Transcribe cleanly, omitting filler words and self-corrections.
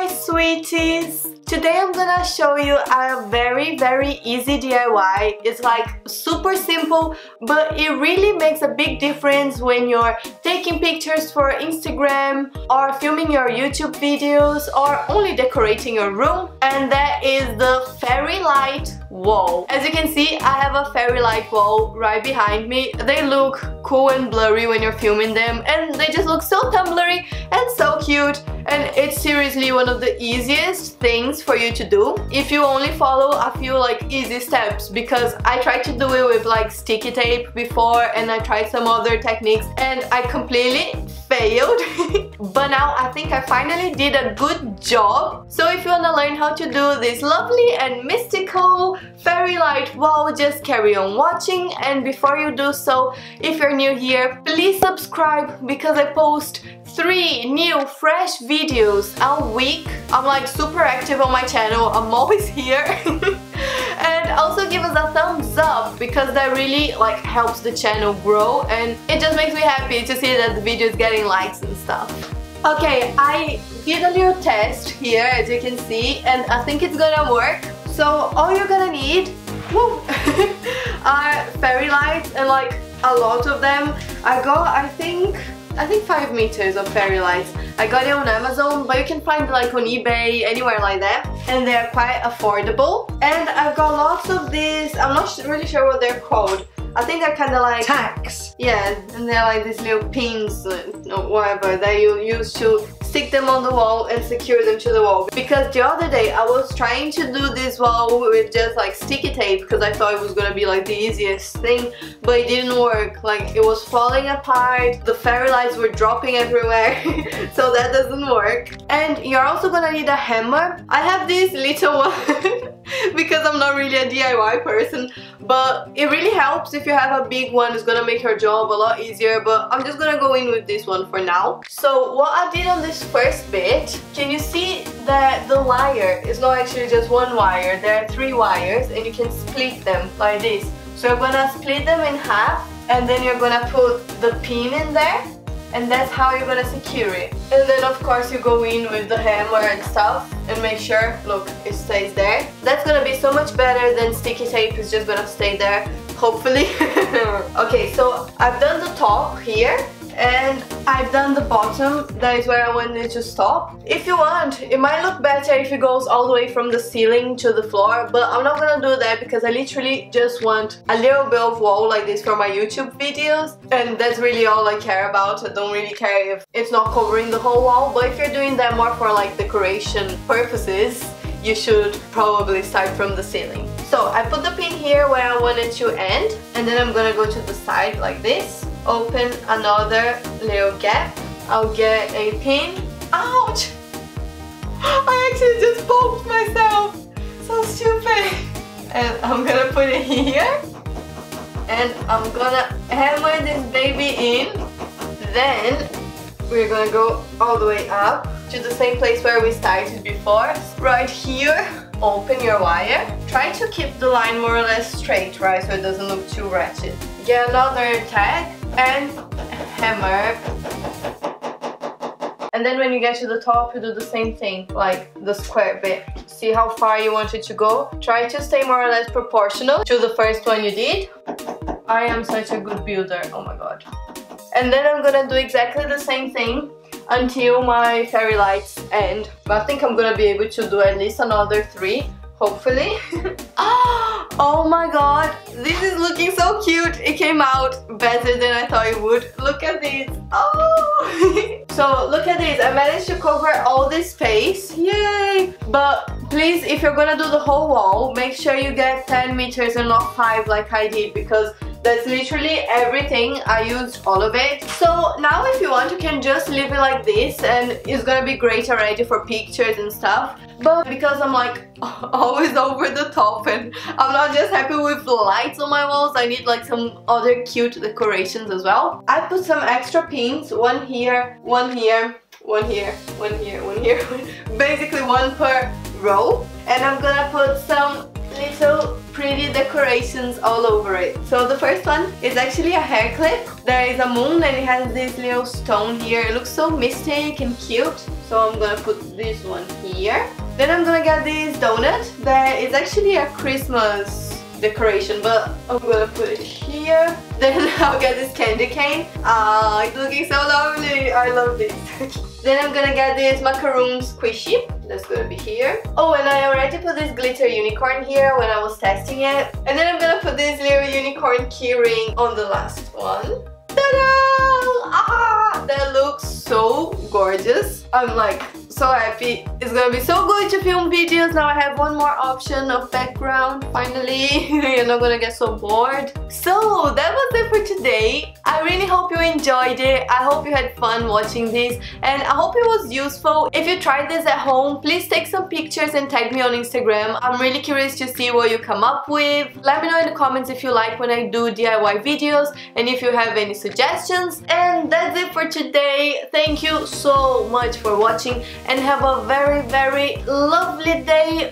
my sweeties! Today I'm gonna show you a very easy DIY. It's like super simple, but it really makes a big difference when you're taking pictures for Instagram or filming your YouTube videos or only decorating your room, and that is the fairy light wall. As you can see, I have a fairy light wall right behind me. They look cool and blurry when you're filming them, and they just look so Tumblr-y and so cute, and it's seriously one of the easiest things for you to do if you only follow a few like easy steps, because I tried to do it with like sticky tape before and I tried some other techniques and I completely failed. But now I think I finally did a good job. So if you want to learn how to do this lovely and mystical fairy light wall, just carry on watching. And before you do so, if you're new here, please subscribe, because I post 3 new fresh videos a week. I'm like super active on my channel, I'm always here. And also give us a thumbs up, because that really like helps the channel grow, and it just makes me happy to see that the video is getting likes and stuff. Okay, I did a little test here, as you can see, and I think it's gonna work. So all you're gonna need are fairy lights, and like a lot of them. I got I think 5 meters of fairy lights. I got it on Amazon, but you can find it like on eBay, anywhere like that, and they're quite affordable. And I've got lots of these, I'm not really sure what they're called. I think they're kind of like tacks. Yeah, and they're like these little pins, or whatever, that you use to stick them on the wall and secure them to the wall. Because the other day I was trying to do this wall with just like sticky tape, because I thought it was gonna be like the easiest thing, but it didn't work. Like, it was falling apart, the fairy lights were dropping everywhere, so that doesn't work. And you're also gonna need a hammer. I have this little one because I'm not really a DIY person, but it really helps if you have a big one. It's gonna make your job a lot easier, but I'm just gonna go in with this one for now. So what I did on this first bit, can you see that the wire is not actually just one wire? There are 3 wires, and you can split them like this. So you're gonna split them in half, and then you're gonna put the pin in there, and that's how you're gonna secure it. And then of course you go in with the hammer and stuff and make sure, look, it stays there. That's gonna be so much better than sticky tape. It's just gonna stay there, hopefully. Okay, so I've done the top here, and I've done the bottom. That is where I wanted to stop. If you want, it might look better if it goes all the way from the ceiling to the floor, but I'm not gonna do that, because I literally just want a little bit of wall like this for my YouTube videos, and that's really all I care about. I don't really care if it's not covering the whole wall, but if you're doing that more for like decoration purposes, you should probably start from the ceiling. So I put the pin here where I want it to end, and then I'm gonna go to the side like this, open another little gap. I'll get a pin. Ouch! I actually just poked myself. So stupid. And I'm gonna put it here, and I'm gonna hammer this baby in. Then we're gonna go all the way up to the same place where we started before. Right here, open your wire. Try to keep the line more or less straight, right, so it doesn't look too ratchet. Get another tag and hammer. And then when you get to the top, you do the same thing, like the square bit. See how far you want it to go. Try to stay more or less proportional to the first one you did. I am such a good builder, oh my god. And then I'm gonna do exactly the same thing until my fairy lights end. But I think I'm gonna be able to do at least another 3, hopefully. Oh my god, this is looking so cute. It came out better than I thought it would. Look at this. Oh! So look at this, I managed to cover all this space. Yay! But please, if you're gonna do the whole wall, make sure you get 10 meters and not 5 like I did, because that's literally everything. I used all of it. So now if you want, you can just leave it like this, and it's gonna be great already for pictures and stuff. But because I'm like always over the top, and I'm not just happy with the lights on my walls, I need like some other cute decorations as well. I put some extra pins, one here, one here, one here, one here, one here, basically one per row. And I'm gonna put some little pretty decorations all over it. So the first one is actually a hair clip. There is a moon and it has this little stone here. It looks so mystic and cute. So I'm gonna put this one here. Then I'm gonna get this donut. There is actually a Christmas decoration, but I'm gonna put it here. Then I'll get this candy cane. Ah, it's looking so lovely. I love this. Then I'm gonna get this macaroon squishy. That's gonna be here. Oh, and I already put this glitter unicorn here when I was testing it. And then I'm gonna put this little unicorn key ring on the last one. Ta-da! Ah, that looks so gorgeous. I'm like so happy. It's gonna be so good to film videos. Now I have one more option of background, finally. You're not gonna get so bored. So that was it for today. I really hope you enjoyed it. I hope you had fun watching this, and I hope it was useful. If you tried this at home, please take some pictures and tag me on Instagram. I'm really curious to see what you come up with. Let me know in the comments if you like when I do DIY videos and if you have any suggestions. And that's it for today. Thank you so much for watching and have a very, very lovely day.